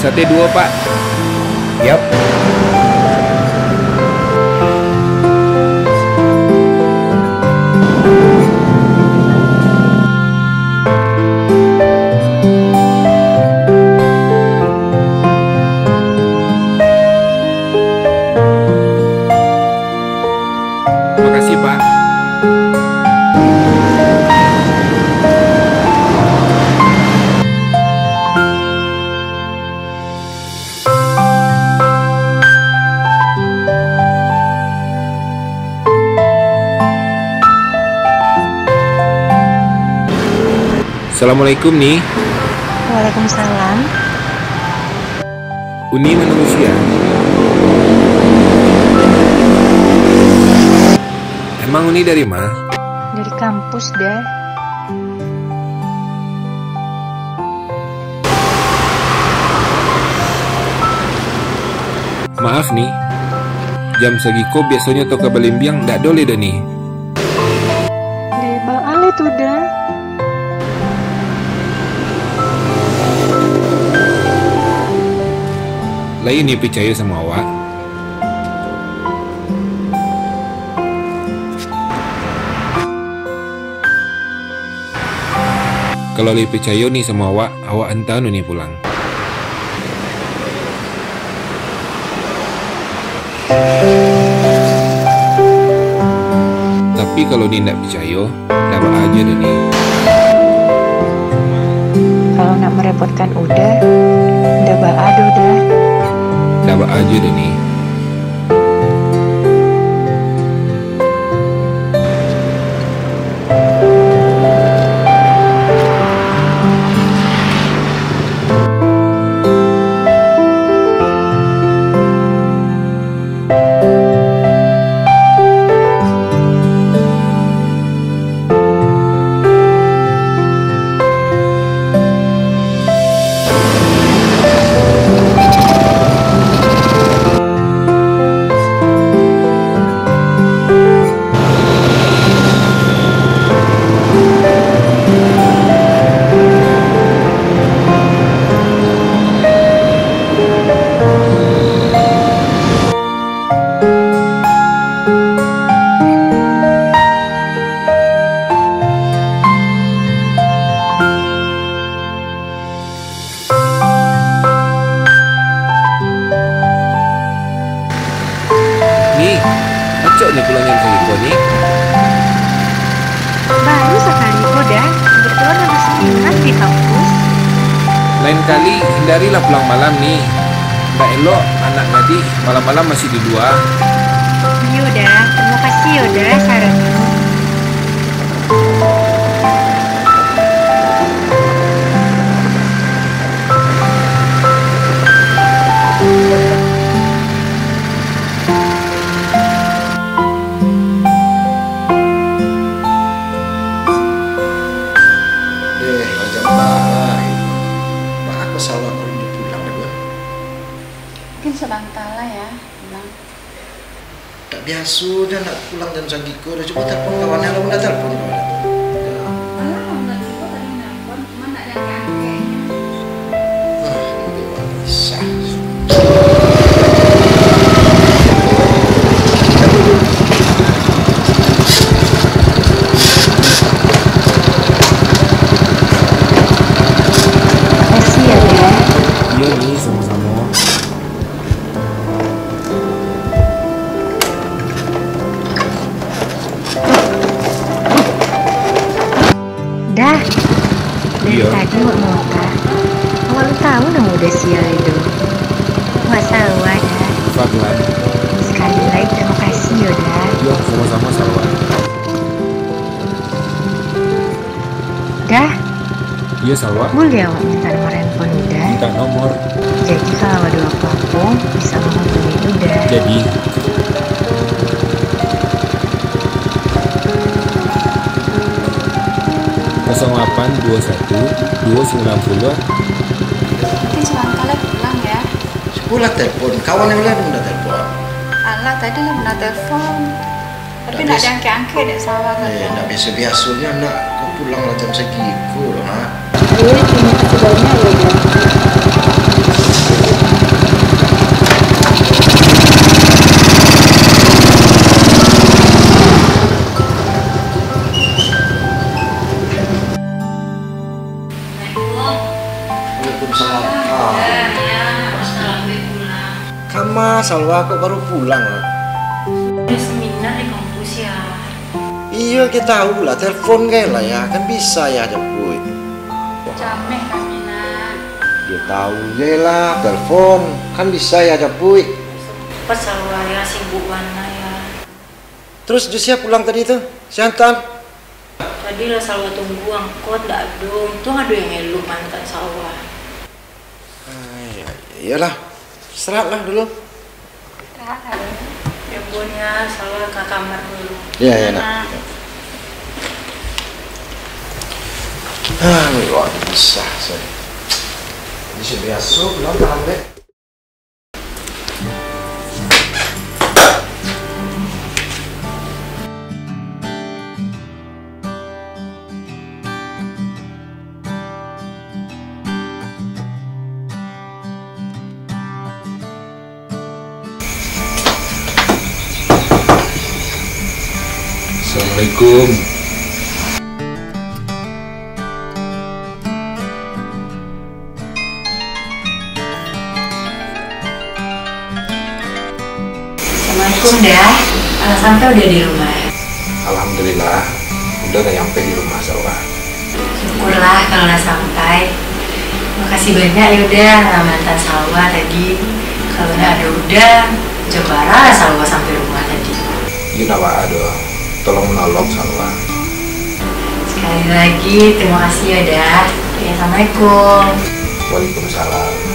Sate 2 Pak. Yap. Makasih Pak. Assalamualaikum nih. Waalaikumsalam. Uni manusia. Emang Uni dari mana? Dari kampus deh. Maaf nih, jam segiko biasanya toka Balimbiang ndak dole dah nih. Dari Bang Ale tuh dah. Lain nih percaya sama awak. Kalau li percaya nih sama awak hantar nih pulang. Tapi kalau ni ndak percaya, dapat aja dah nih. Kalau nak merepotkan udah baado dah. Dapat aja dah nih. Nih, acok nih pulang jam segiko nih. Baru sekali udah. Kebetulan habis semingguan di kampus. Lain kali hindarilah pulang malam nih. Nggak elok anak gadis malam-malam masih di luar. Yaudah, terima kasih Yoda sarannya. Mungkin sebentar lah ya, pulang. Tak biasa dah nak pulang jam segiko. Dah coba telepon kawan yang udah telepon. Alah, udah juga tadi nelfon, cuma nak ada yang Itu bisa. Makasih ya deh. Iya nih, sama-sama. Dah. Dari Iya. tadi mau nota. Awak lu tahu nama udah sial itu. Nggak salah dah. Fadlan. Sekali lagi terima kasih Yoda. Iya, sama-sama Salwa. Dah, Iya Salwa. boleh awak minta nomor handphone Uda. Minta nomor. Jadi kalau ada apa-apa bisa menghubungi Uda. Jadi, 0821 290. mungkin sebentar lah pulang ya. Sebulan telepon. Kawan yang lain udah telepon. Alah, tadi lah pernah telepon. Tapi Tak nak biasa. diangkat-angkat dek sawah kan. Nak biasa-biasanya nak kau pulang lah jam segiko loh, ha. Terima kasih banyak Yoda. Salwa kok baru pulang lah? Ada seminar di kampus ya. Iya kita tahu lah, telepon kayak lah ya, kan bisa ya Japui. Capek kami nak. Dia tahu ya lah, telepon kan bisa ya Japui. Pas Salwa ya sibuk mana ya. Terus Josia pulang tadi tuh, si Antan? Tadi lah Salwa tunggu angkot, nggak ada. Untung ada yang elok mantan Salwa. Iyalah, seratlah dulu. Ya bun ya, Salwa ke kamar dulu. Iya ya nak. Wah bisa saya. Ini sih biasa, belum tahu deh. Assalamualaikum. Assalamualaikum dah. Sampai udah di rumah. Alhamdulillah, udah nyampe di rumah Salwa. Syukurlah kalau udah sampai. Makasih banyak ya udah mantan Salwa tadi. Kalau nggak ada udah, jembara Salwa sampai rumah tadi. Gina Pak Ado, tolong menolong Salwa. Sekali lagi terima kasih ya dah. Ya, Assalamualaikum. Waalaikumsalam.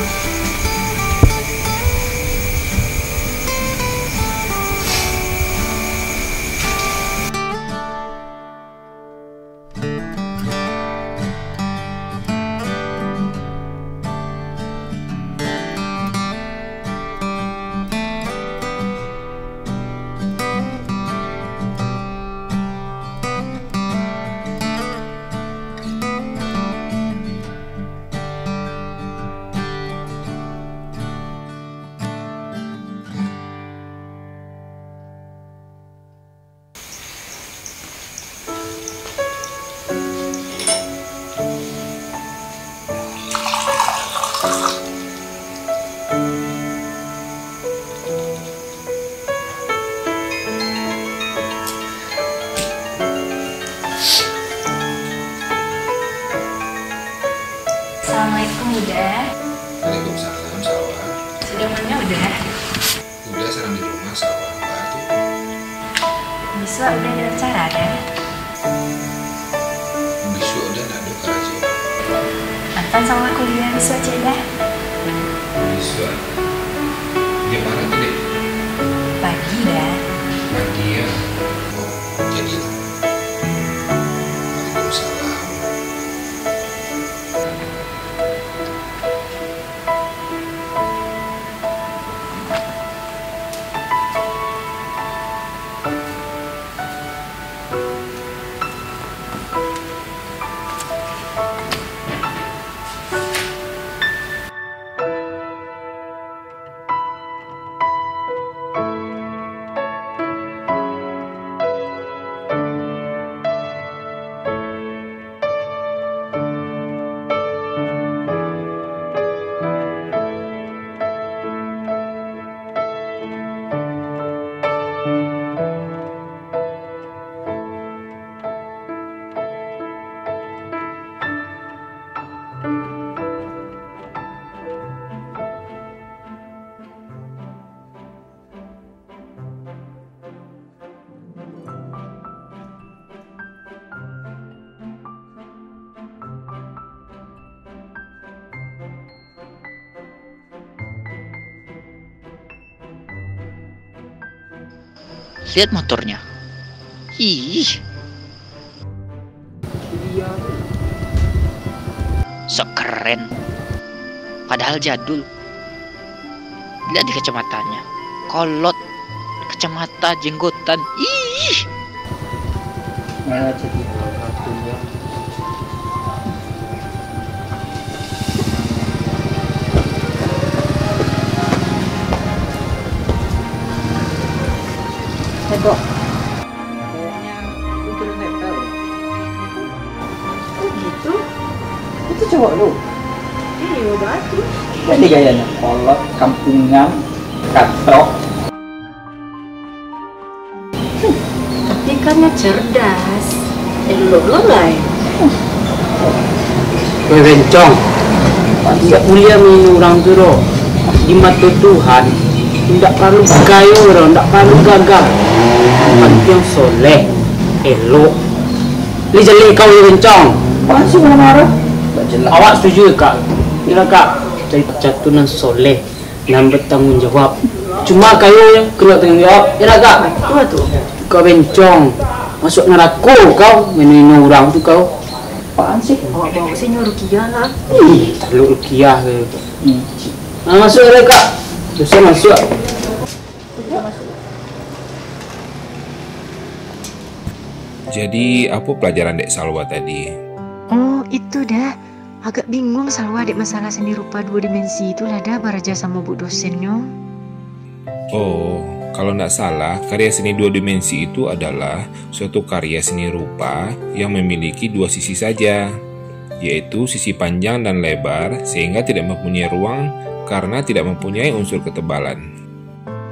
Assalamualaikum udah. Waalaikumsalam Salwa. Sudah mana udah? Udah sekarang di rumah Salwa. Batu. Besok udah ada acara ada. Besok udah nak ada kerja. Mantan sama kuliah besok aja dah. Besok. Gimana tuh dek? Pagi dah. Pagi ya. Oh, jadilah. Waalaikumsalam. Lihat motornya. Ih. Sok keren. Padahal jadul. Lihat di kacamatanya. Kolot. Kacamata jenggotan. Ih. Mana jadi waktunya? Kok kayaknya itu nempel. Oh gitu? Itu cowok lu? Iya batu. Jadi gayanya kolot, kampungan. Katok. Tapi kan ya cerdas. Lo lain. Kowe bencong. Tidak mulia minum orang turo. Di mata Tuhan, tidak perlu gayo, tidak perlu gagah. Penting soleh, elok. Li jeli kau yang bencong. Apaan sih marah-marah? Awak setuju kak? Kira kak, jadi jatunan soleh dan bertanggung jawab. Cuma kayu yang kena tanggung jawab. Kira kak? Tua tuh. Kau bencong, masuk neraka kau, minum orang tu kau. Apaan sih? Awak bawa ke sini Rukiah lah. Ih, terlalu rukiah ke. Nah, masuk ya kak. Susah masuk. Jadi apa pelajaran Dek Salwa tadi? Oh, itu dah. Agak bingung Salwa dek masalah seni rupa 2 dimensi itu lah dah baraja sama bu dosennya. Oh, kalau nggak salah, karya seni 2 dimensi itu adalah suatu karya seni rupa yang memiliki 2 sisi saja, yaitu sisi panjang dan lebar sehingga tidak mempunyai ruang karena tidak mempunyai unsur ketebalan.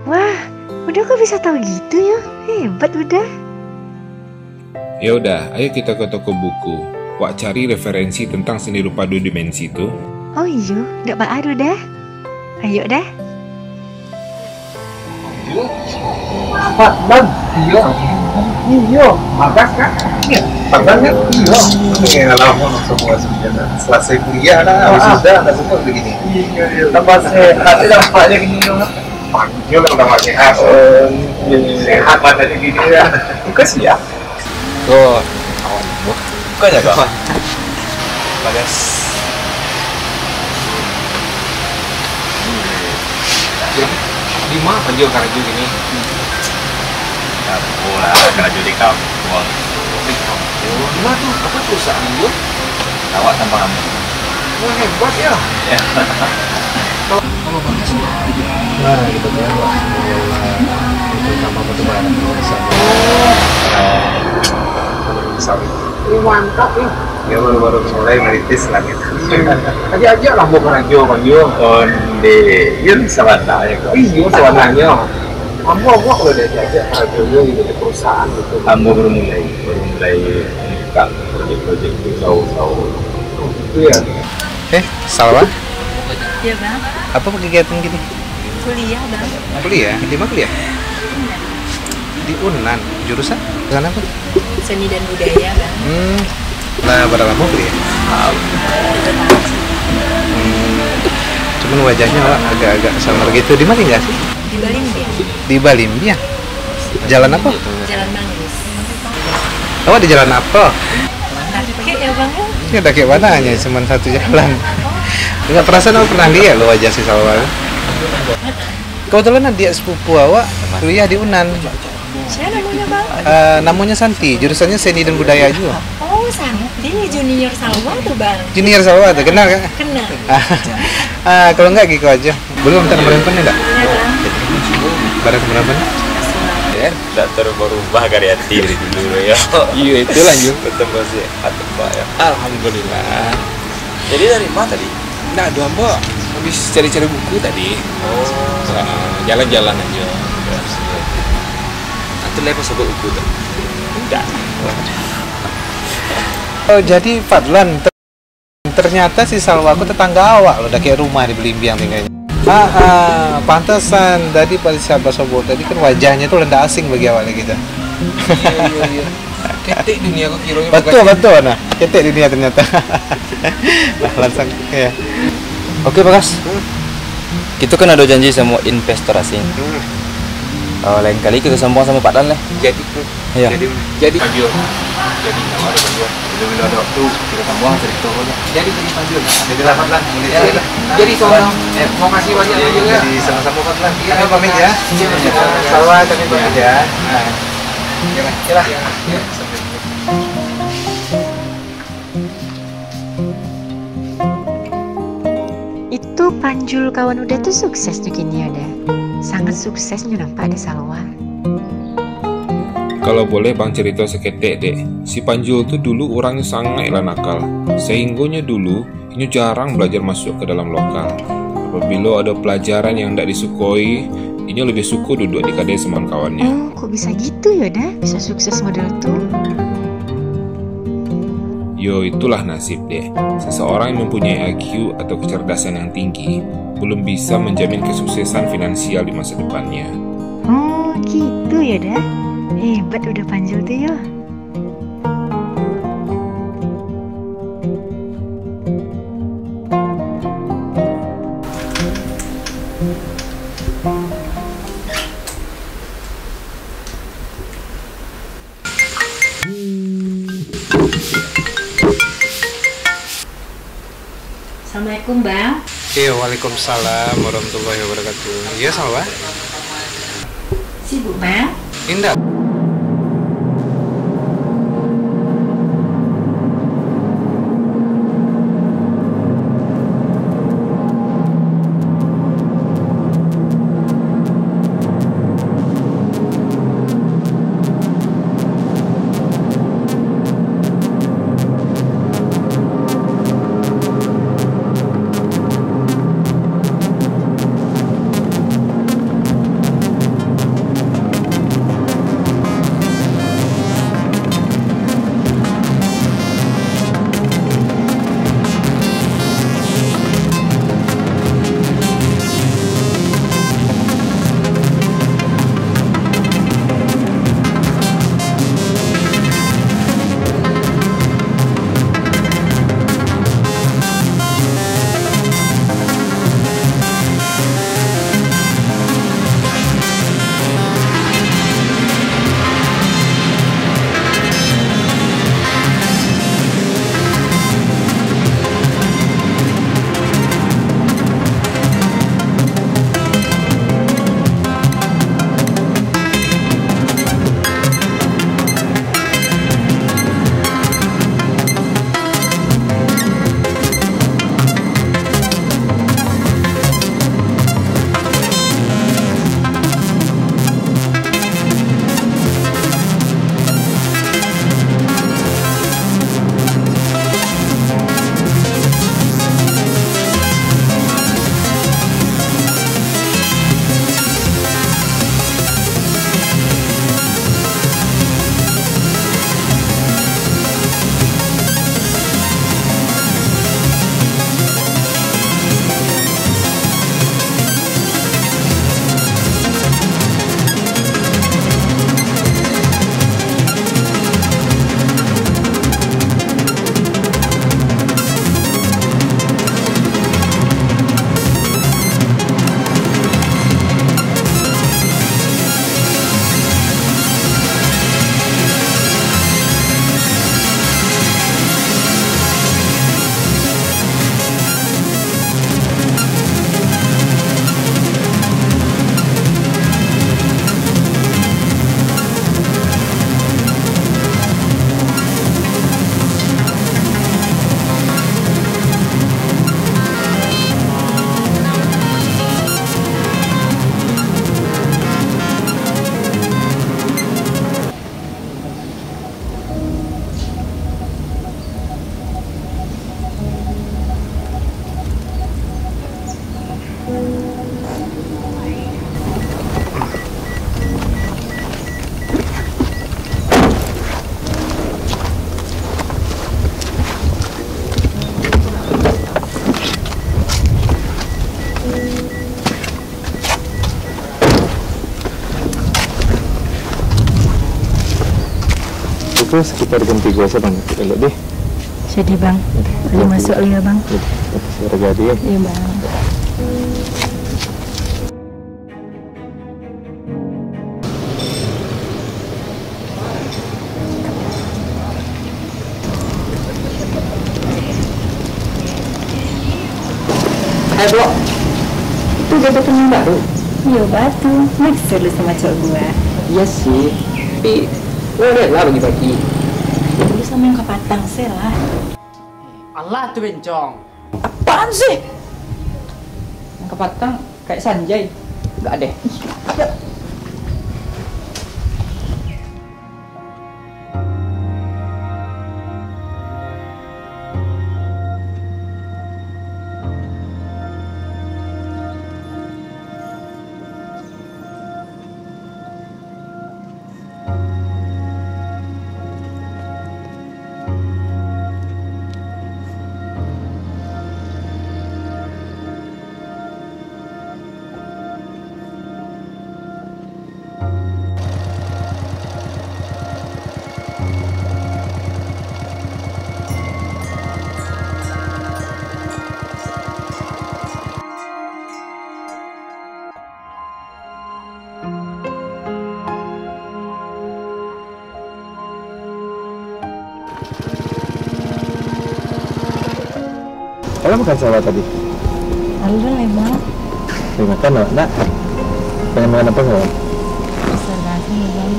Wah, udah kok bisa tahu gitu ya? Hebat udah. Ya udah, ayo kita ke toko buku. Wak cari referensi tentang seni rupa 2 dimensi itu. Oh iya, nggak baru dah. Ayo dah. Pak Bang, iya, magas kan? Iya, Bang kan? Iya. Pengalaman semua sebenarnya. Selesai kuliah lah, sudah ada semua begini. Iya, tambah sehat, dampaknya gini dong. Panggil kan udah sehat. Sehat matanya gini ya. Kasih ya. Tuh, bukannya kok. Bagas. Di mana panjang karaju gini? Kampung lah, kerja di kampung. Di mana tuh? Apa perusahaan itu? Awak tambah kamu. Wah hebat ya. Nah, gitu ya, Pak. Itu sama pertemuan sama sawit. Ini mantap ya. Ya baru-baru mulai merintis lah gitu. Tadi aja lah mau karaju panjang. Onde, yun sama tanya kok. Iya sebenarnya. Kamu kalau dia diajak karaju gitu di perusahaan gitu. Kamu baru mulai membuka proyek-proyek itu tahu-tahu. Itu ya. Salwa, Iya bang. apa kegiatan gini? Kuliah bang. Kuliah? Di mana kuliah? Di Unan. Jurusan? Jurusan apa? Seni dan budaya bang. Nah, berapa lama kuliah? Cuman wajahnya lah agak-agak samar gitu. Di mana tinggal sih? Di Balimbia. Di Balimbia. Jalan apa? Jalan Manggis. Oh, di jalan apa? Oke ya bang ya. Ini ada kayak mana hanya cuma satu jalan. Enggak perasaan aku pernah lihat lo wajah si Salwa. Kebetulan dia sepupu awak kuliah di Unan. Siapa namanya bang? Namanya Santi, jurusannya seni dan budaya juga. Oh Santi, junior Salwa tuh bang. Junior Salwa tuh, kenal kan? Kenal. Kalau enggak gitu aja. Belum minta nomor handphone enggak? Ya bang. Barang nomor handphone? Ya, tidak terubah karya dari dulu ya. Iya itu lanjut. Bertemu sih, Pak ya. Alhamdulillah. Jadi dari mana tadi? Nah, dua mbak habis cari-cari buku tadi. Jalan-jalan aja. Nanti lepas sobat buku tuh. Enggak. Oh, jadi Fadlan ternyata si Salwa aku tetangga awak loh, udah kayak rumah di Belimbiang tinggalnya. Pantesan tadi pada sahabat sobot tadi kan wajahnya tuh rendah asing bagi awak gitu. Iya. Ketik dunia aku kiranya. Betul nah, ketik dunia ternyata. Nah, langsung ya. Oke, Bagas. Kita kan ada janji sama investor asing. Lain kali kita sambung sama Pak Dan lah. Jadi Iya. Jadi panjul. Jadi nama ada panjul. Bila ada waktu kita tambah cerita aja. Jadi panjul. Jadi lah Fadlan, Jadi soalnya mau kasih banyak aja ya. Jadi sama-sama Fadlan. Kami pamit ya. Salwa kami pamit ya. Nah. Itu Panjul kawan udah tuh sukses tuh kini udah. Sangat suksesnya nampak ada Salwa. Kalau boleh bang cerita seketek dek, si Panjul tuh dulu orangnya sangatlah nakal. Sehingganya dulu, ini jarang belajar masuk ke dalam lokal. Apabila ada pelajaran yang tidak disukoi, Ini lebih suku duduk di kedai sama kawannya. Oh, kok bisa gitu ya dah? Bisa sukses model tuh? Yo, itulah nasib deh. Seseorang yang mempunyai IQ atau kecerdasan yang tinggi belum bisa menjamin kesuksesan finansial di masa depannya. Oh, gitu ya dah? Hebat udah Panjul tuh ya. Assalamualaikum Bang. Iya, waalaikumsalam warahmatullahi wabarakatuh. Iya, Salwa. Sibuk Bang? Indah. Itu sekitar jam 3 saya bang, elok deh. Jadi bang, boleh masuk ya bang? Suara jadi ya. Iya bang. Hai bro, itu jabatan yang baru? Iya batu, naksir lu sama cowok gua. Iya sih, tapi boleh lah bagi-bagi. Lu sama yang kepatang sih lah. Allah tuh bencong. Apaan sih? Yang kepatang kayak Sanjay. Enggak deh. Kamu makan sawah tadi? Halo, Lemang. Pengen makan enggak? Pengen makan apa enggak? Salahnya, Bang.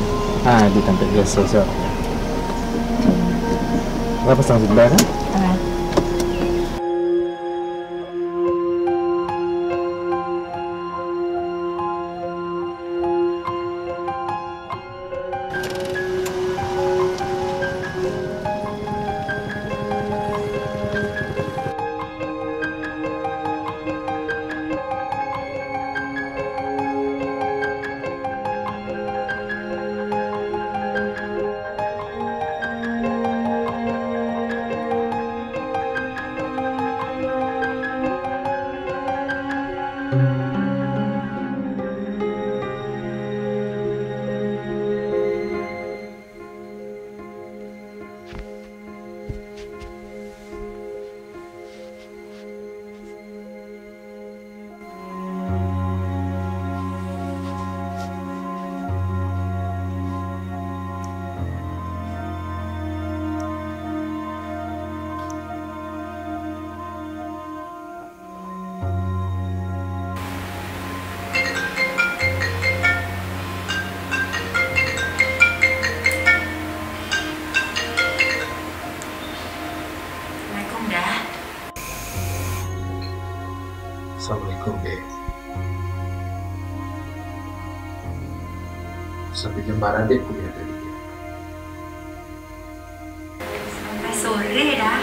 Di tempat biasa so. Apa pesan sebelah kan? Assalamualaikum dah. Assalamualaikum, Dek. Sampai jam mana Dek kuliah tadi? Sampai sore dah.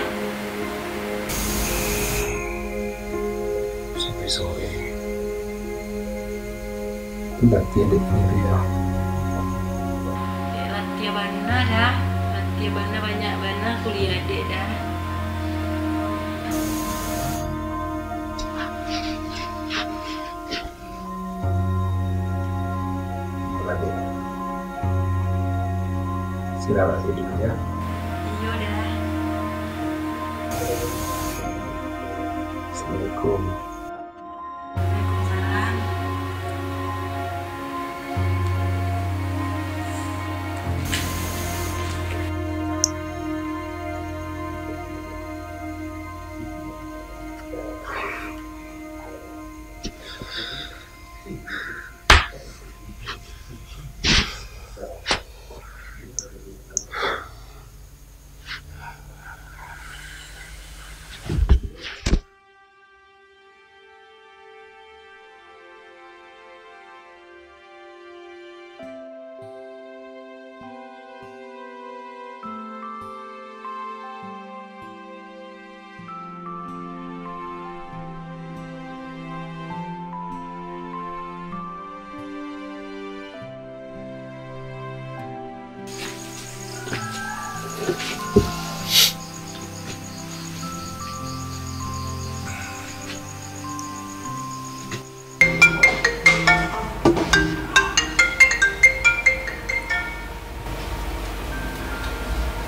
Sampai sore. Itu latihan Dek sendiri ya. Dek latihan bana dah. Latihan bana banyak bana kuliah dek dah. Dek. Istirahat dulu ya. Iya dah. Assalamualaikum. Waalaikumsalam.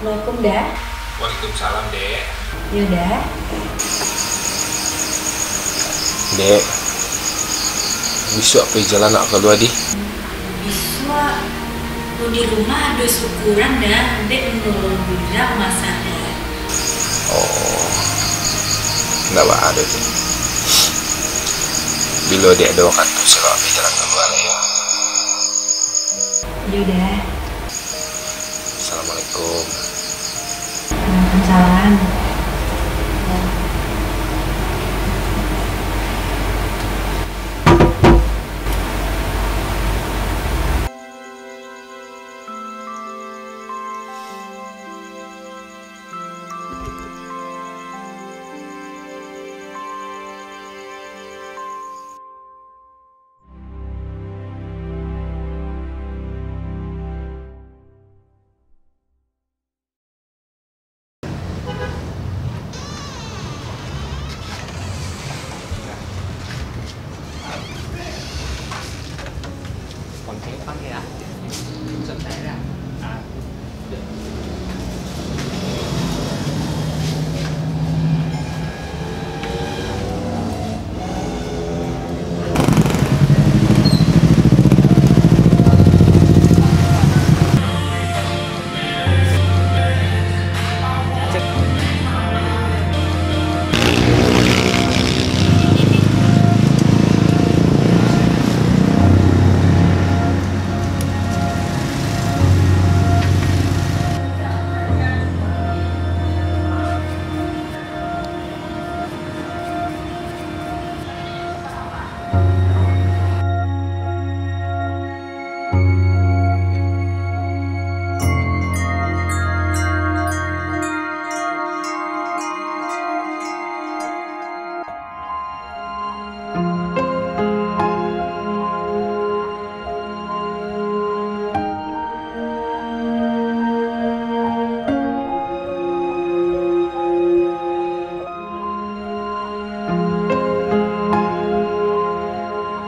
Assalamualaikum dah. Waalaikumsalam, Dek. Iya dah. Dek, besok apa jalan nak keluar di? Bisa. Lu di rumah ada syukuran dah. Dek menolong budak masak dah. Oh, nggak ada deh. Bila dek ada waktu selalu apa jalan keluar lah ya. Iya dah. Assalamualaikum. Waalaikumsalam.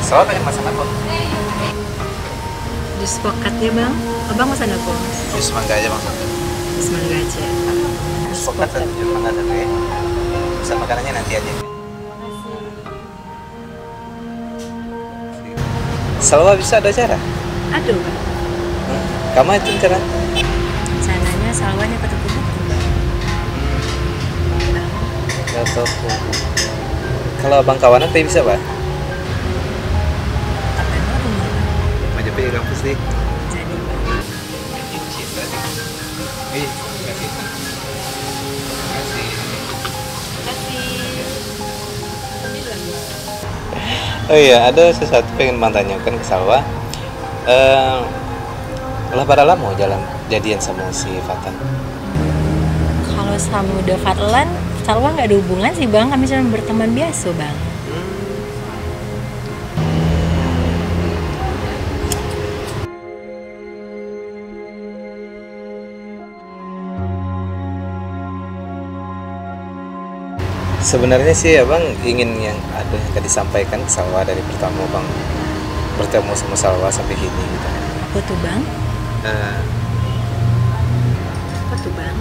Salwa pengen masak apa? Jus pokat ya bang. Abang pesan apa? Jus mangga aja bang. Jus mangga aja. Jus pokat dan jus mangga satu ya. Pesan makanannya nanti aja. Salwa bisa ada acara? Aduh bang. Kamu itu acara? Sananya salwanya ke toko buku bang. Gak tau. Kalau abang kawanan teh bisa pak? Maju pergi kampus deh. Jadi bang. Cinta deh. Kasih. Oh iya, ada sesuatu pengen tanyakan ke Salwa. Lah pada lama mau jalan jadian sama si Fatan? Kalau sama udah Fatlan, Salwa nggak ada hubungan sih bang. Kami cuma berteman biasa bang. Sebenarnya sih abang ingin yang ada yang tadi disampaikan ke Salwa dari pertama bang bertemu sama Salwa sampai kini gitu. Apa tuh bang? Apa tuh bang?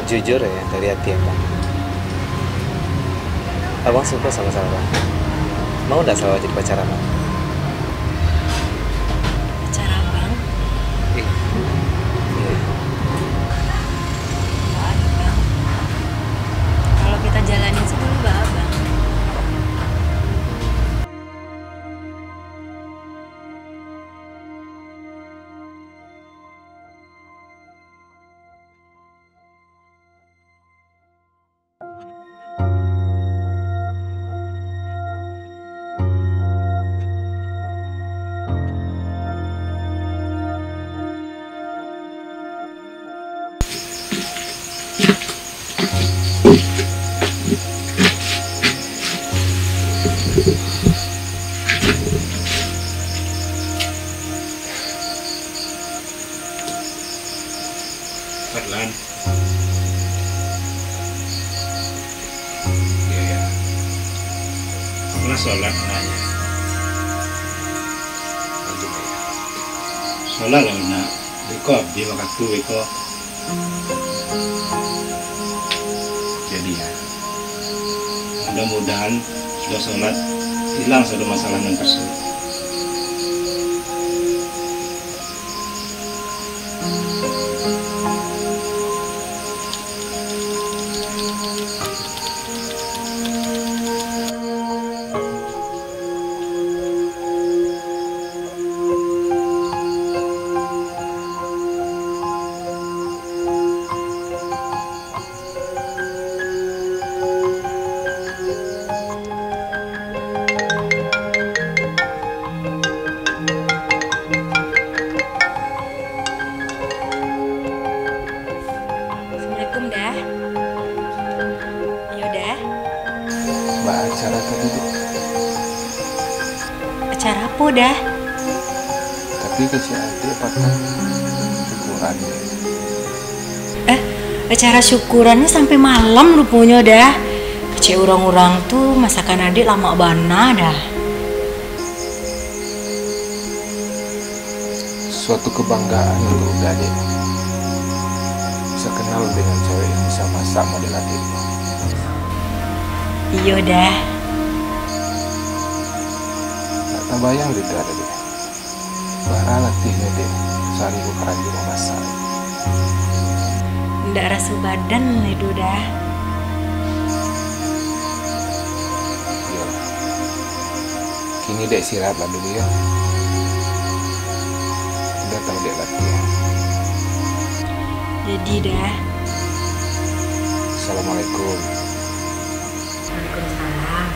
Jujur ya dari hati abang. Abang suka sama Salwa. Mau nggak Salwa jadi pacar abang? Pacar abang? Iya. Nggak ada bang. Kalau kita jalanin sebelum nggak bang. Fadlan. Iya. Pernah sholat nanya. Sholat lah nak. Beko abdi waktu beko. Jadi ya. Mudah-mudahan sudah sholat hilang sudah masalah yang tersebut. Assalamualaikum dah. Ayo dah. Mbak acara tadi deh. Acara apa dah? Tapi kecil adik pakai syukuran deh. Acara syukurannya sampai malam rupanya dah. Kecil orang-orang tuh masakan adik lama bana dah. Suatu kebanggaan untuk adik bisa kenal dengan cewek yang bisa masak model adik. Iya dah. Tak terbayang gitu ada deh. Bara latihnya deh, sehari bukan di memasak. Nggak rasa badan itu dah. Iya. Kini dek istirahat lah dulu ya. Udah tahu dek latihan. Jadi dah. Assalamualaikum. Waalaikumsalam.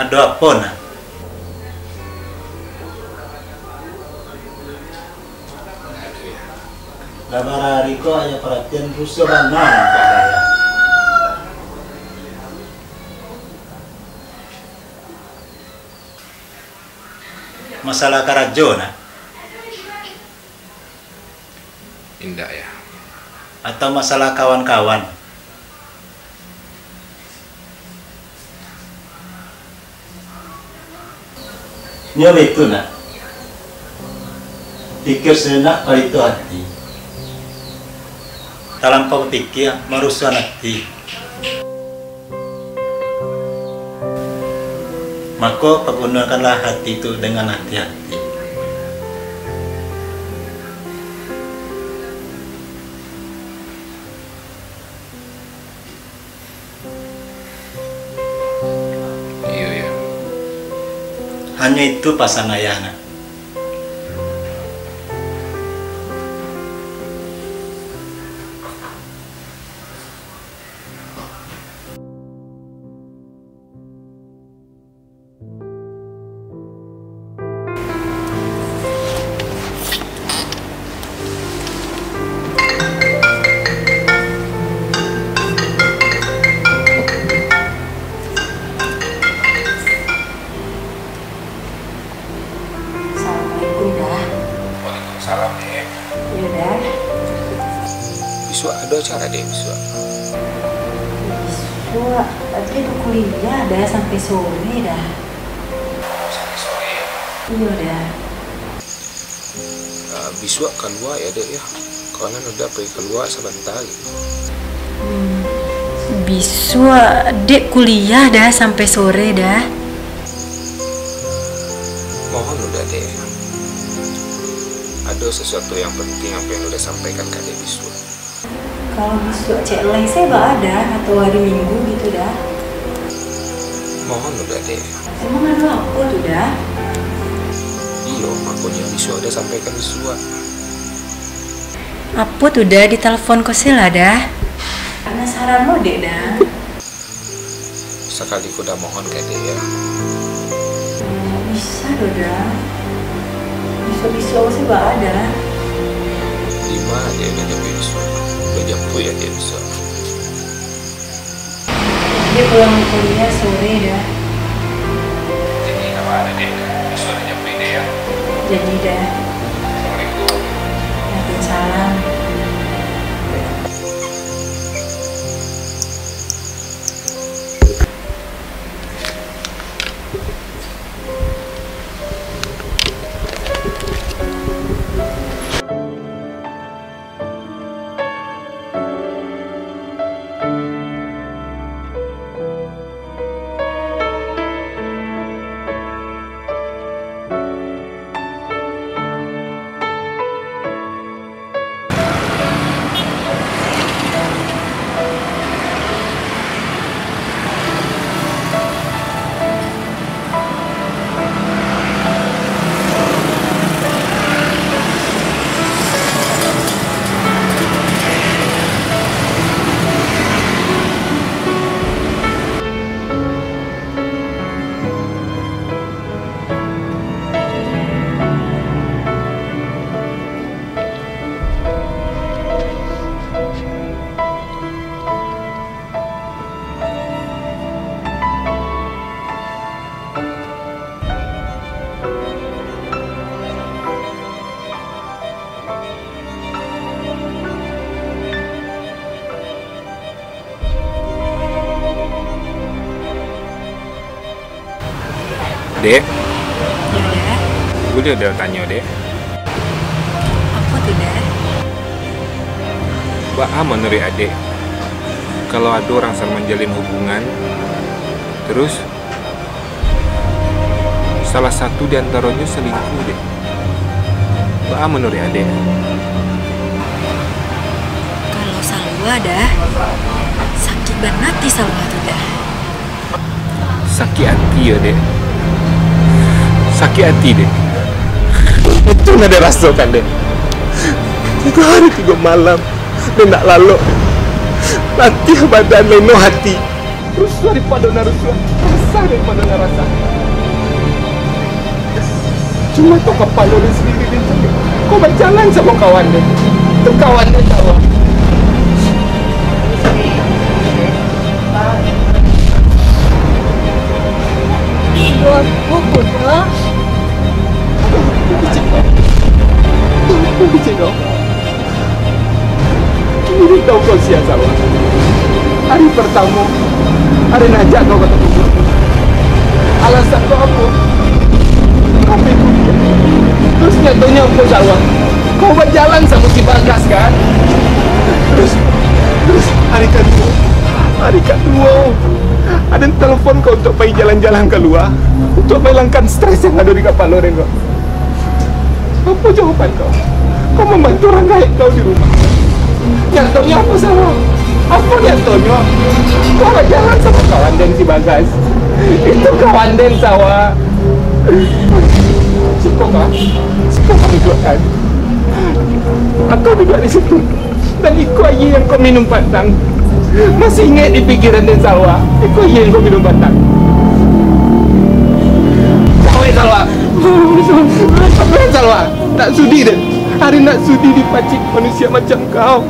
Ada apa nak? Kabar hari kau hanya perhatian rusuh mana nampak saya. Masalah Karajo nak? Indah ya. Atau masalah kawan-kawan? Nyoba itu nak. Pikir sejenak kali itu hati. Tak lampau pikir merusak hati. Maka pergunakanlah hati itu dengan hati-hati. Iya ya. Hanya itu pasang ayahnya. Waalaikumsalam deh. Iya dah. Besok ada acara deh besok. Besok tadi ada kuliah dah sampai sore dah. Sampai sore ya. Iya dah. Besok keluar ya dek ya. Kawanan udah pergi keluar sebentar gitu. Besok dek kuliah dah sampai sore dah. Mohon udah deh. Ada sesuatu yang penting apa yang udah sampaikan ke dek besok. Kalau besok cek lain saya ada atau hari Minggu gitu dah. Mohon udah deh. Emang ada apa tuh dah? Iya, makanya besok udah sampaikan besok. Apa tuh dah di telepon kosela dah? Penasaran lo dek dah. Sekali ku udah mohon ke dek ya. Bisa tuh dah. Besok-besok sih ada. Lima dia udah nyampe besok. Udah jampu ya dia besok. Dia pulang kuliah sore dah. Jadi apa ada deh? Besok udah nyampe deh ya. Jadi dah. Assalamualaikum. Waalaikumsalam. Dek, Ya dah. gue udah tanya dek. Apa tuh dah? Bah menurut adek, kalau ada orang sedang menjalin hubungan, terus salah satu di antaranya selingkuh dek. Bah menurut adek. Kalau Salwa dah sakit banget di Salwa tuh dah. Sakit hati ya dek. Sakit hati dek. Itu nggak ada rasakan dek. 3 hari 3 malam dan nak lalu nanti badan leno hati. Terus daripada naruh resah daripada ngerasa. Cuma tuh kepala lu sendiri dia cakap. Kau berjalan sama kawan dia. Itu kawan dia tahu. Buat buku dah. Cik, ini tahu kau siapa? Hari pertama, hari najak kau ketemu. Alasan kau apa? Kau pergi dia. Terus nyatanya apa Salwa? Kau berjalan sama si Bagas kan? Terus hari kedua, ada telepon kau untuk pergi jalan-jalan keluar, untuk menghilangkan stres yang ada di kepala Ren kau. Apa jawaban kau? Kau membantu orang gaib kau di rumah. Nyatanya apa Salwa? Apa nyatanya? Kau berjalan sama kawan Den si Bagas. Itu kawan Den Salwa. Cukup kan? Cukup duduk kan? Aku duduk di situ. Dan ikut aja yang kau minum batang. Masih ingat di pikiran Den Salwa? Ikut aja yang kau minum batang. Cawe Salwa. Apa yang Salwa? Tak sudi Den. Hari nak sudi dipacik manusia macam kau.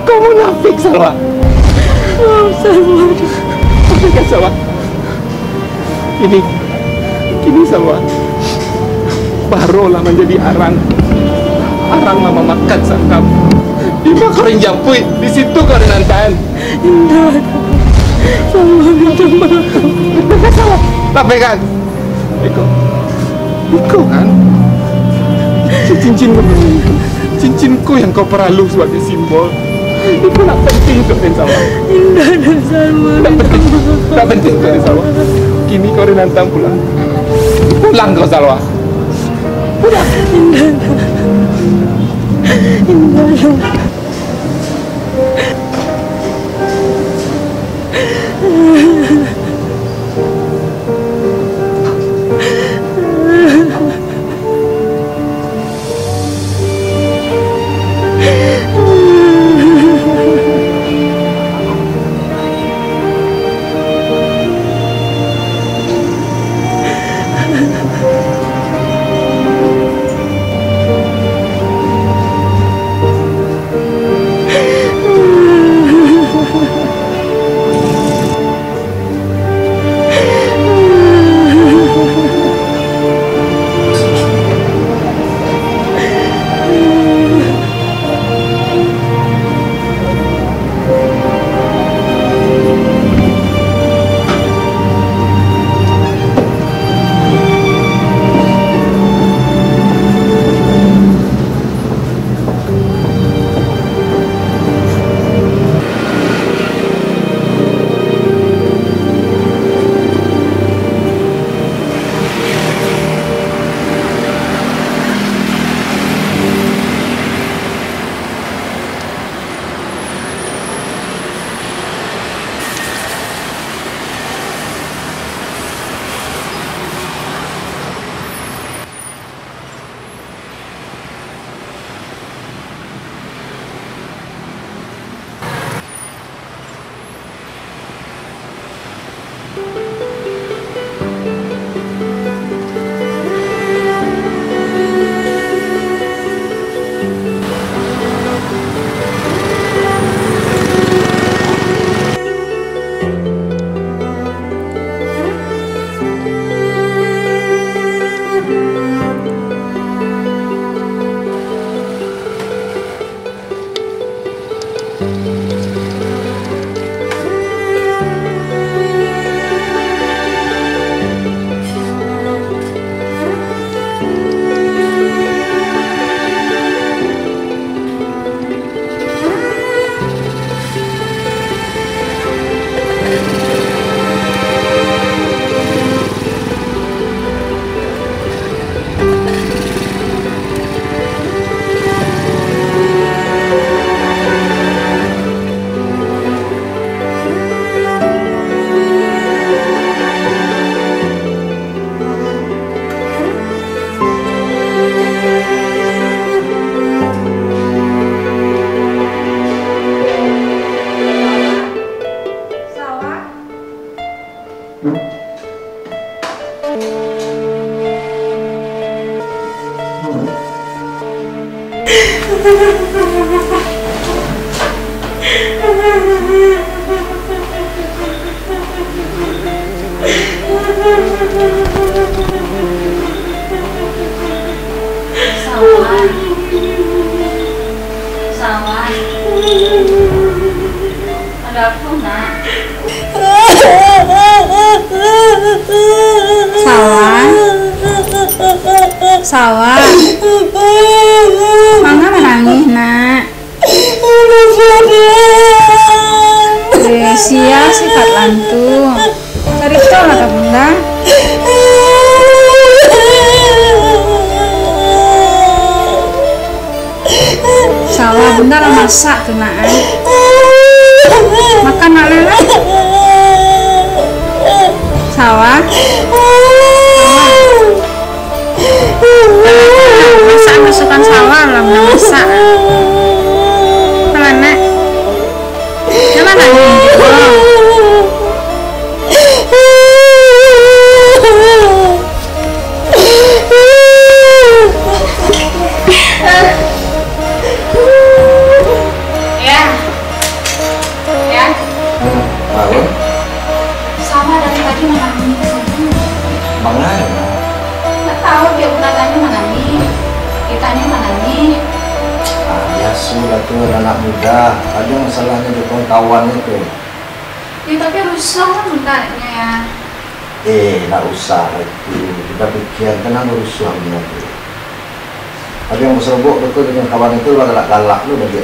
Kau munafik Salwa. Oh, Salwa. Apa kan Salwa? Kini Salwa barulah menjadi arang mama makan sangkap. Di makarin japui, di situ kau ada nantan. Indah. Salwa minta maaf. Pegang Salwa. Tak pegang. Ikut kan? Cincinku yang kau perlu sebagai simbol. Itu nak penting untuk Den Salwa. Indah dan Salwa. Tak penting untuk Den Salwa. Kini kau ada nantang pulang. Pulang kau Salwa. Pulang. Indah. Sawah. Ada apa, Nak? Sawah. Mama menangis, Nak. Sia sifat lantu. Cerita lah Bunda. Sawah Bunda lah masak tuh, Nak. Makan nak Lela. Sawah. Masak masukkan sawah lah Bunda masak. Mana Nak? Jangan nangis. Sama dari tadi menangis. Bangladesh. Nggak tahu dia menaganya menangis. Kitanya menangis. Ya sudah tuh anak muda. Ada masalahnya di kawan itu. Ya tapi rusak kan bentarnya. Nggak usah itu. Kita pikirkan apa rusaknya tuh. Tapi yang berserobok betul dengan kawan itu lo galak-galak lo bagi.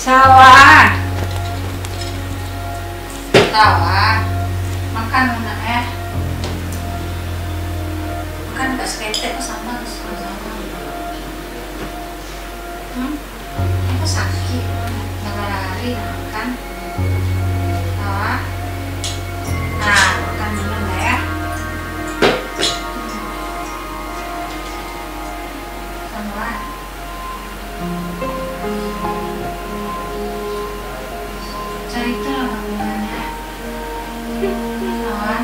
Sawah. Sawah. Makan Nak. Makan nggak seketek sama sama. Aku sakit. Lari makan. Sawah. Nah, makan dulu ya. Sawah. Cerita lah bagaimana. Sawah.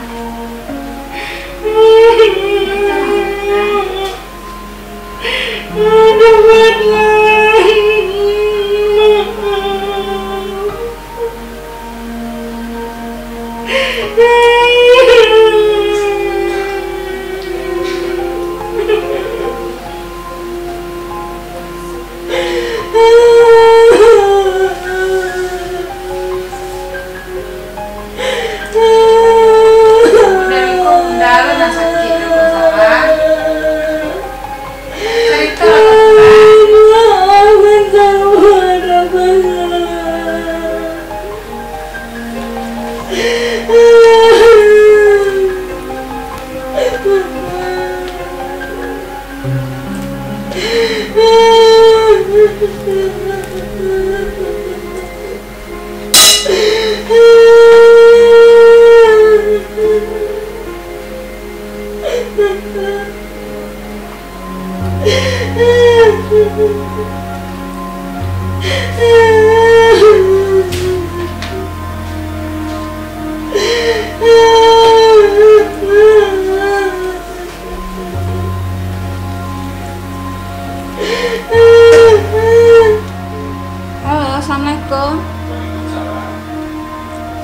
Halo, assalamualaikum.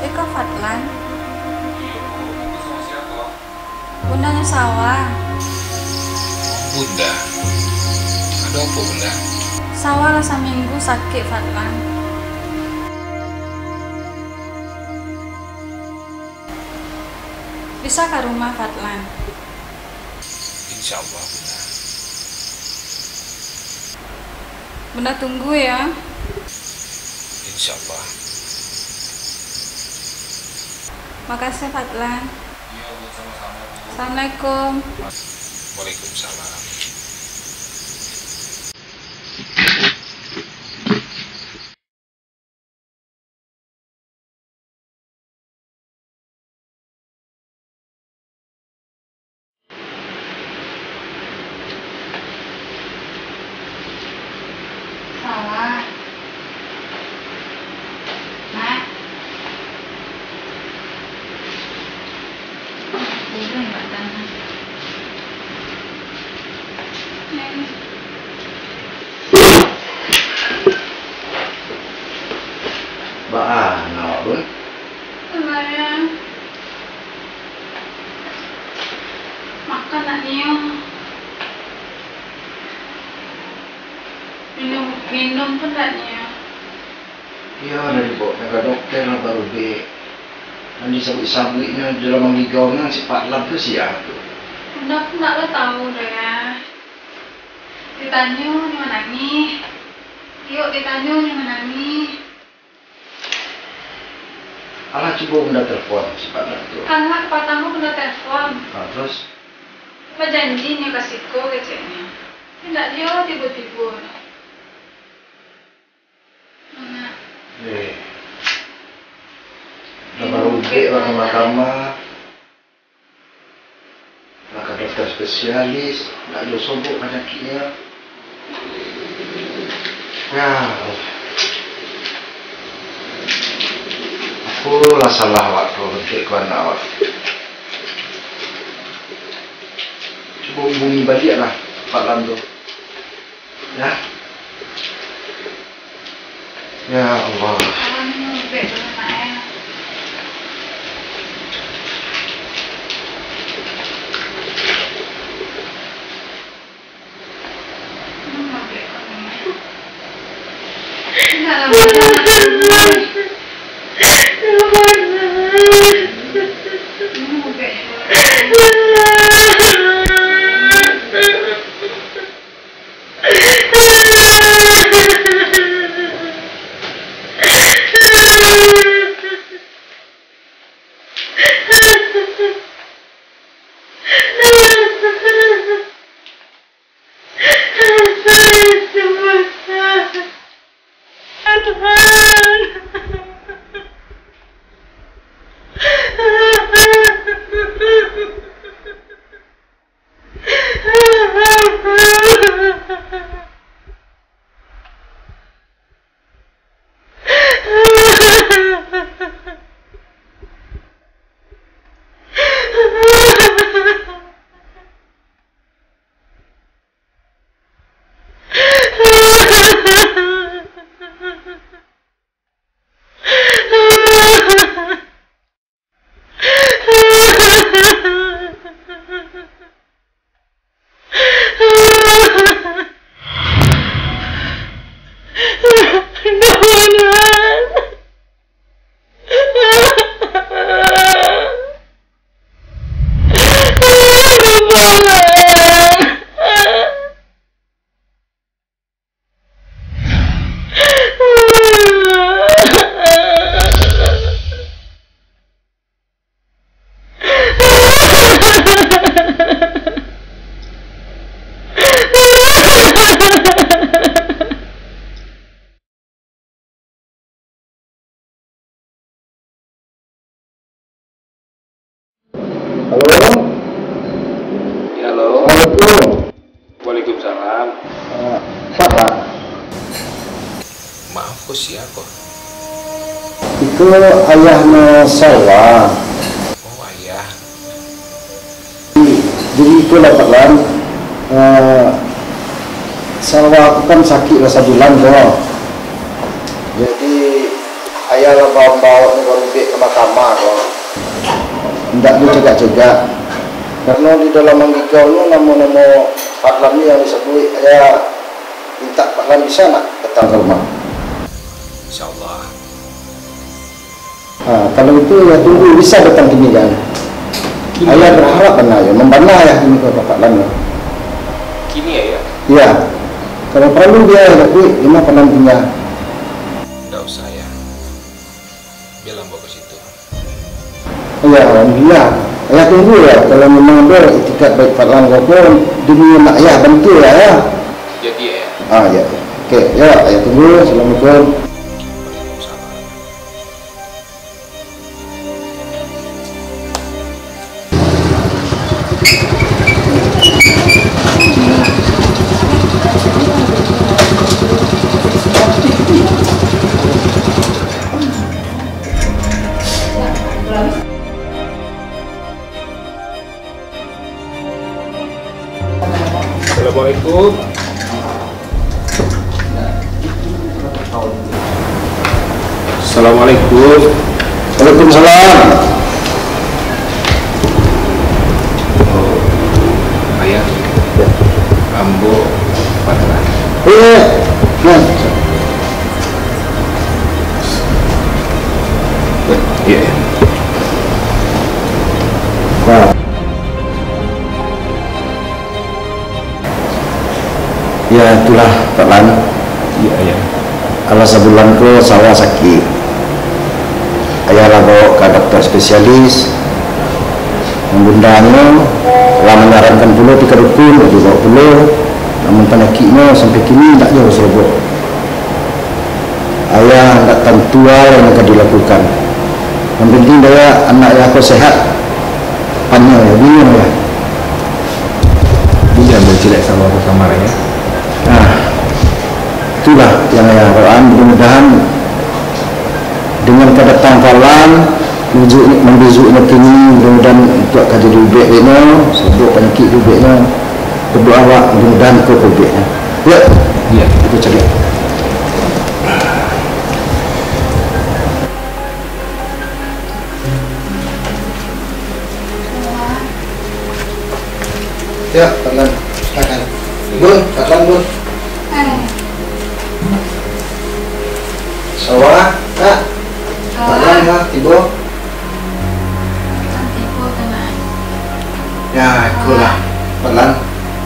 Eko Fatlan. Bundanya Sawah. Bunda, ada apa Bunda? Sawah lah seminggu sakit Fatlan. Bisa ke rumah Fatlan? Insya Allah Bunda. Bunda tunggu ya. Insya Allah. Makasih Fatlan. Assalamualaikum. Waalaikumsalam. Minum pun taknya. Iya, dari bawa ke dokter lah baru dek. Nanti sabuk-sabuknya dalam menggigaunya si Pak Lab tu siapa tu? Udah aku nak tahu dah ya. Ditanya ni mana ni? Yuk ditanya ni mana ni? Alah cuba benda telepon si Pak Lab tu. Anak patangku benda telepon. Terus? Apa janji ni kasihku keceknya? Tidak dia tiba-tiba. Mana? Dah baru dek lah ke mahkamah. Nak ke dokter spesialis. Nak ada sobok penyakitnya. Ya. Aku lah salah waktu untuk ke anak awak. Cuba hubungi balik lah Pak Lam tu. Ya. Ya Allah. Waalaikumsalam. Pak. Maaf kok siapa? Itu ayahnya Salwa. Oh ayah. Jadi itulah Pak Lan. Salwa aku kan sakit rasa bulan kok. Jadi ayah lah bawa ni baru ke mahkamah kok. Tidak dia cegak-cegak. Karena di dalam menggigau ni nama-nama Pak Lam ni yang disebut, ayah minta Pak Lam bisa nak datang ke rumah. InsyaAllah. Kalau itu ya tunggu bisa datang kini kan. Ayah berharap benar ya, membana ayah ini ke Pak Lam. Kini ya? Iya. Kalau perlu dia tapi lima Pak Lam punya. Tidak usah ya. Biarlah bawa ke situ. Iya, alhamdulillah. Ayah tunggu ya, kalau memang ada etikat baik Pak Lam pun demi nak ayah bantu ya. Jadi ya. Ya. Okey, ya ayah tunggu. Assalamualaikum. Assalamualaikum. Assalamualaikum. Waalaikumsalam. Ayah, Ambo, Pak Lan. Nah, Ya itulah Pak Lan. Iya ya. Kalau sebulan ko sawah sakit, ayahlah bawa ke dokter spesialis. Yang bundanya lah menyarankan pula di kedukun, dibawa pula. Namun penyakitnya sampai kini tak jauh serobot. Ayah tak tentu yang akan dilakukan. Yang penting dia anak yang aku sehat. Panjang ya, bingung ya. Dia ambil cilek sama ke kamar ya. Nah, itulah yang ayah harapkan. Mudah-mudahan dengan kedatangan Falan membezuknya kini, mudah-mudahan untuk kaji dubek ini, sebut penyakit dubeknya, berdoa awak mudah-mudahan ke dubeknya. Ya, iya, itu ceria. Ya, Falan, silakan. Bun, Falan, Bun. Sawah, Kak. Falan, ya, Tibo. Ya, itulah Falan.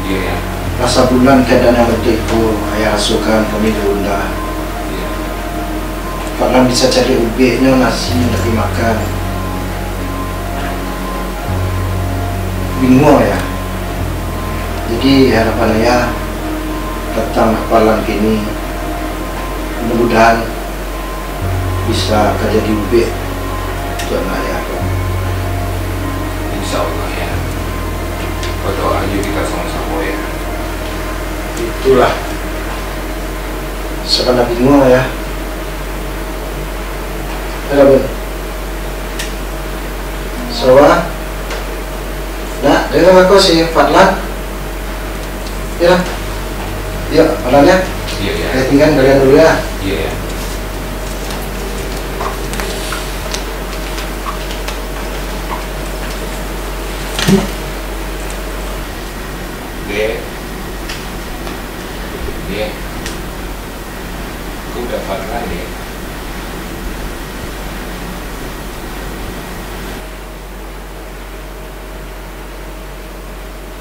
Iya. Rasa bulan keadaan yang berdeku, ayah asukan kami diundang. Falan bisa cari ubeknya nasi untuk dimakan. Bingung ya. Jadi harapan ayah datang ke Falan kini, mudah-mudahan bisa kerja di ubek untuk anak ayah. Insya Allah ya. Berdoa aja kita sama-sama ya. Itulah sekarang bingung ya. Ada Bun. Sawah. Nah, dengar aku si Fatlan. Ya. Yuk, Fatlan ya. Iya ya. Saya tinggal kalian dulu ya. Iya ya. Dek, aku udah Fatlan deh.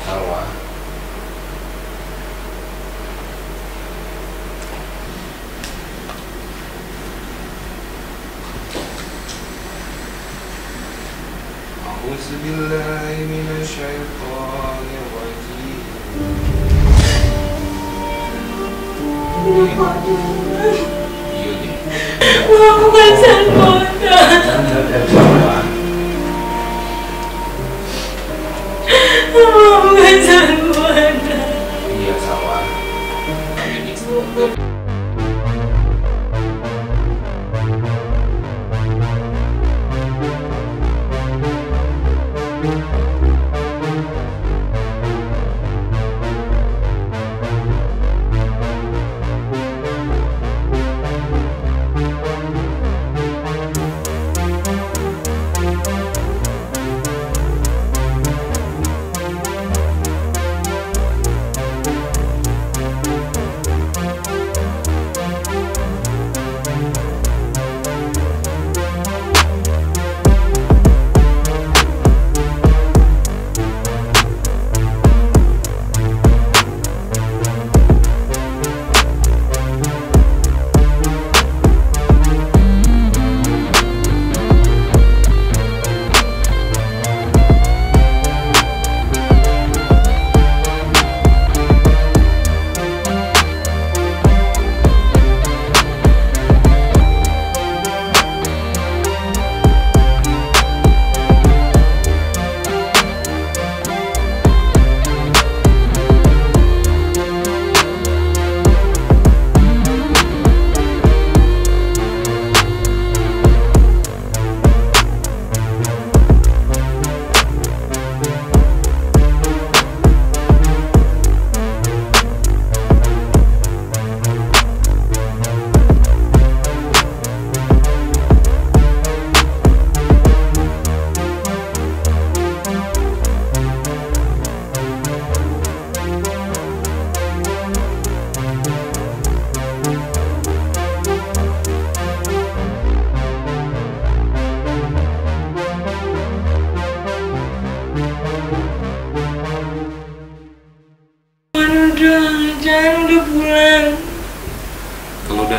Salwa. A'udzubillahi minasyaitonir rajim. Iya deh. Aku kan Salmona. Aku kan Salmona. Iya Salwa.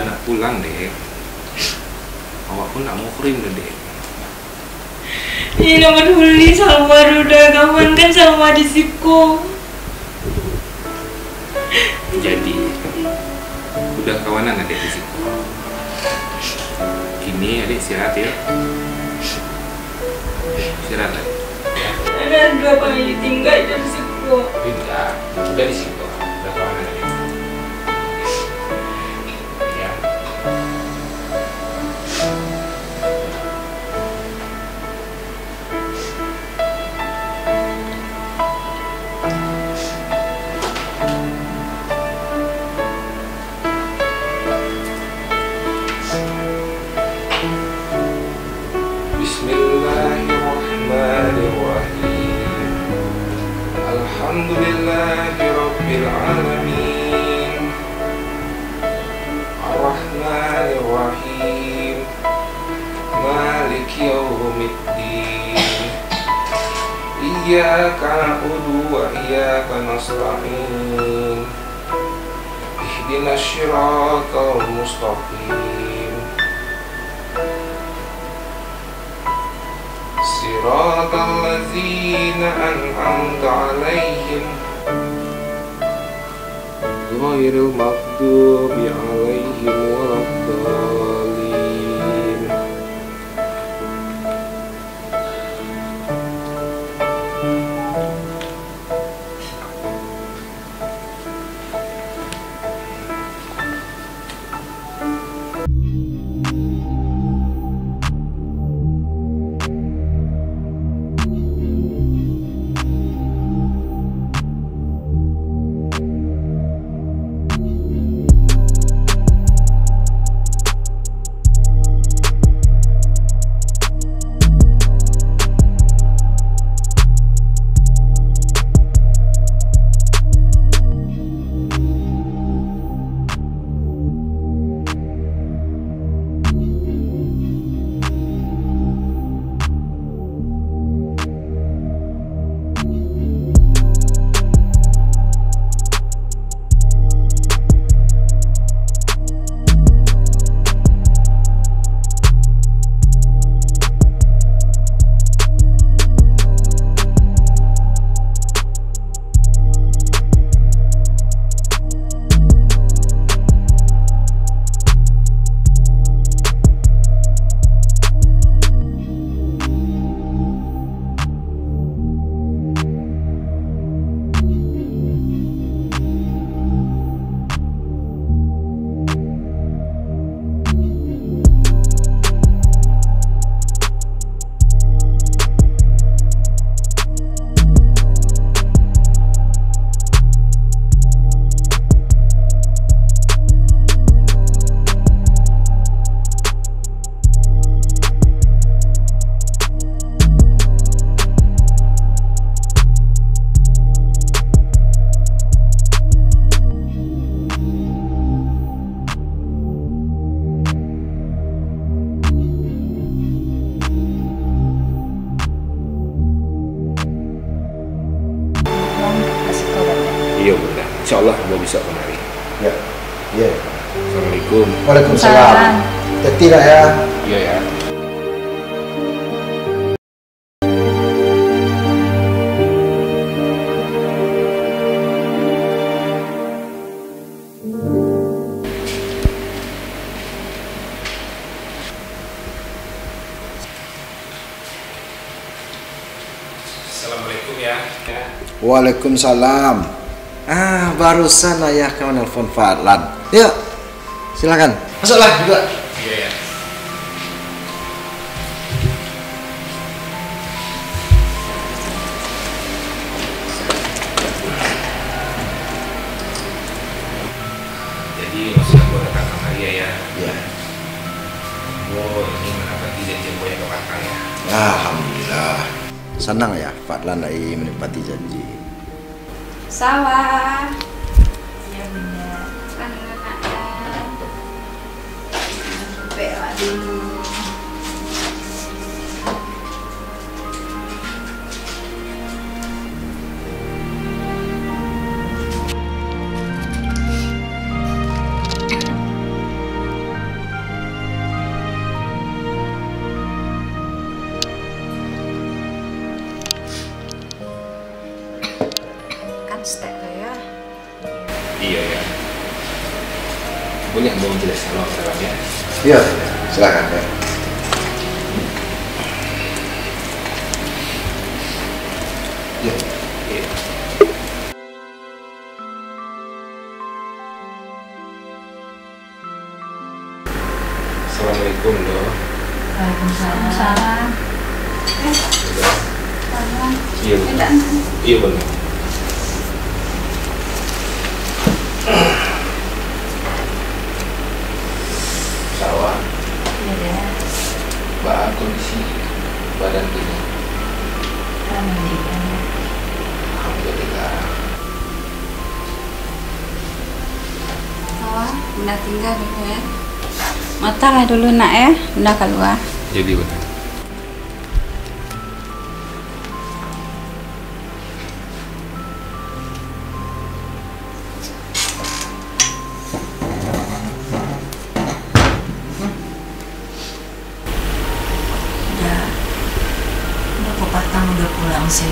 nak pulang, Dek. Awak pun nak muhrim dah, Dek. Ini nama peduli Salwa udah kawan kan sama di Siko. Jadi udah kawanan adik di situ. Kini adik istirahat ya. Istirahat lagi. Ada dua kali tinggal di Siko. Tidak, udah di situ. Udah kawanan adik. Ya. Bismillahirrahmanirrahim. Alhamdulillahirabbil alamin. Arrahmanirrahim. Maliki yaumiddin. Iyyaka na'budu wa iyyaka nasta'in. Ihdinas siratal mustaqim. Siratal ladzina an'amta 'alaihim ghairil maghdubi 'alaihim waladdallin. Iya bunda, insya Allah mau bisa kemari. Ya, iya. Assalamualaikum. Waalaikumsalam. Tidak ya. Iya ya. Assalamualaikum ya. Waalaikumsalam. Barusan ayah kamu nelfon Fadlan. Yuk, silakan. Masuklah juga. Iya ya. Jadi maksud aku datang ke Maria ya. Ya. Oh ini menepati janji yang kepatkan ya. Alhamdulillah. Senang ya Fadlan lagi menepati janji. Sawah. Iya benar. Anak-anak. Bela dulu. Iya ya. Boleh mau menjelaskan lo dalamnya? Iya, silakan ya. Iya. Assalamualaikum lo. Waalaikumsalam. Iya benar. Iya benar. Sawah. Iya. Bah kondisi badan ini. Alhamdulillah. Alhamdulillah. Sawah, Bunda tinggal dulu ya. Matang dulu nak ya, Bunda keluar. Jadi benar. Udah Kopatang udah pulang sih.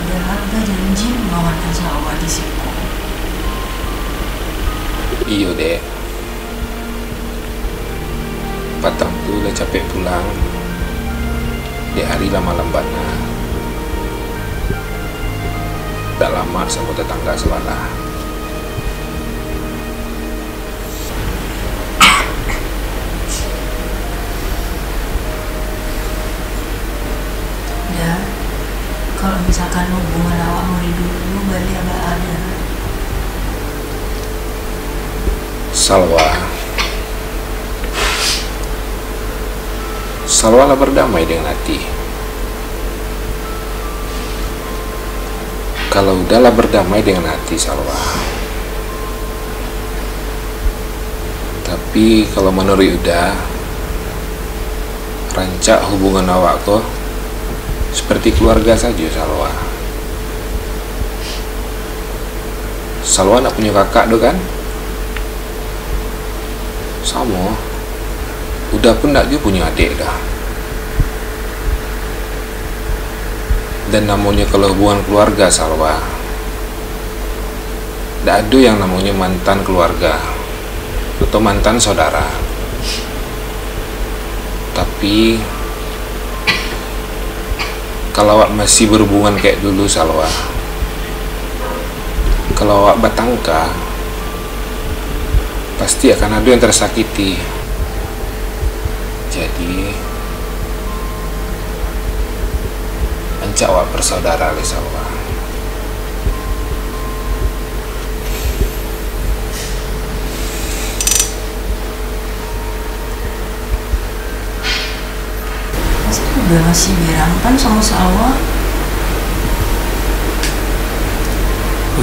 Udah harga janji mengamankan sawah di situ. Iya deh. Patang tuh udah capek pulang. Di hari lama-lambana. Tak lama sama tetangga sebelah. Ya, kalau misalkan hubungan awak mau dulu balik agak ada. Salwalah berdamai dengan hati. Kalau udahlah berdamai dengan hati, Salwa. Tapi kalau menurut Uda, rancak hubungan awak kok seperti keluarga saja, Salwa. Salwa nak punya kakak do kan? Sama. Udah pun nak dia punya adik dah. Dan namanya kalau hubungan keluarga, Salwa, tidak ada yang namanya mantan keluarga atau mantan saudara. Tapi kalau awak masih berhubungan kayak dulu, Salwa, kalau awak bertangka, pasti akan ada yang tersakiti. Jadi ancak awak bersaudara le, Salwa. Udah masih berangkan sama Salwa.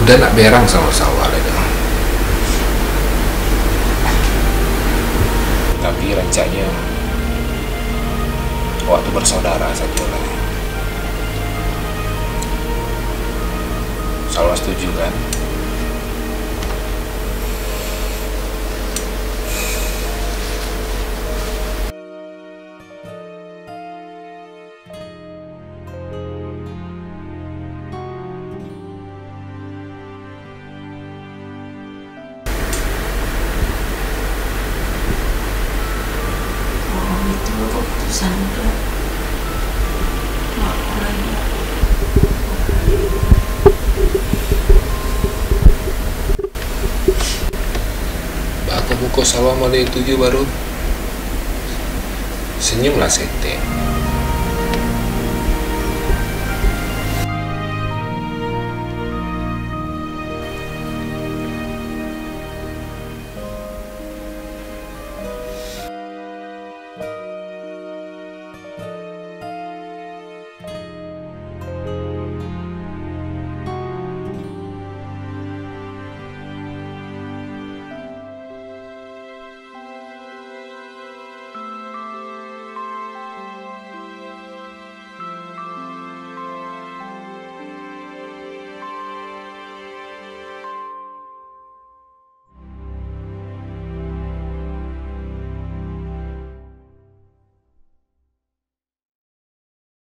Udah nak berang sama Salwa le. Tapi rancaknya waktu bersaudara saja lah. Salwa setuju kan? Itu keputusan udah. Aku lagi. Aku buka Salwa mulai 7 baru senyumlah Sete.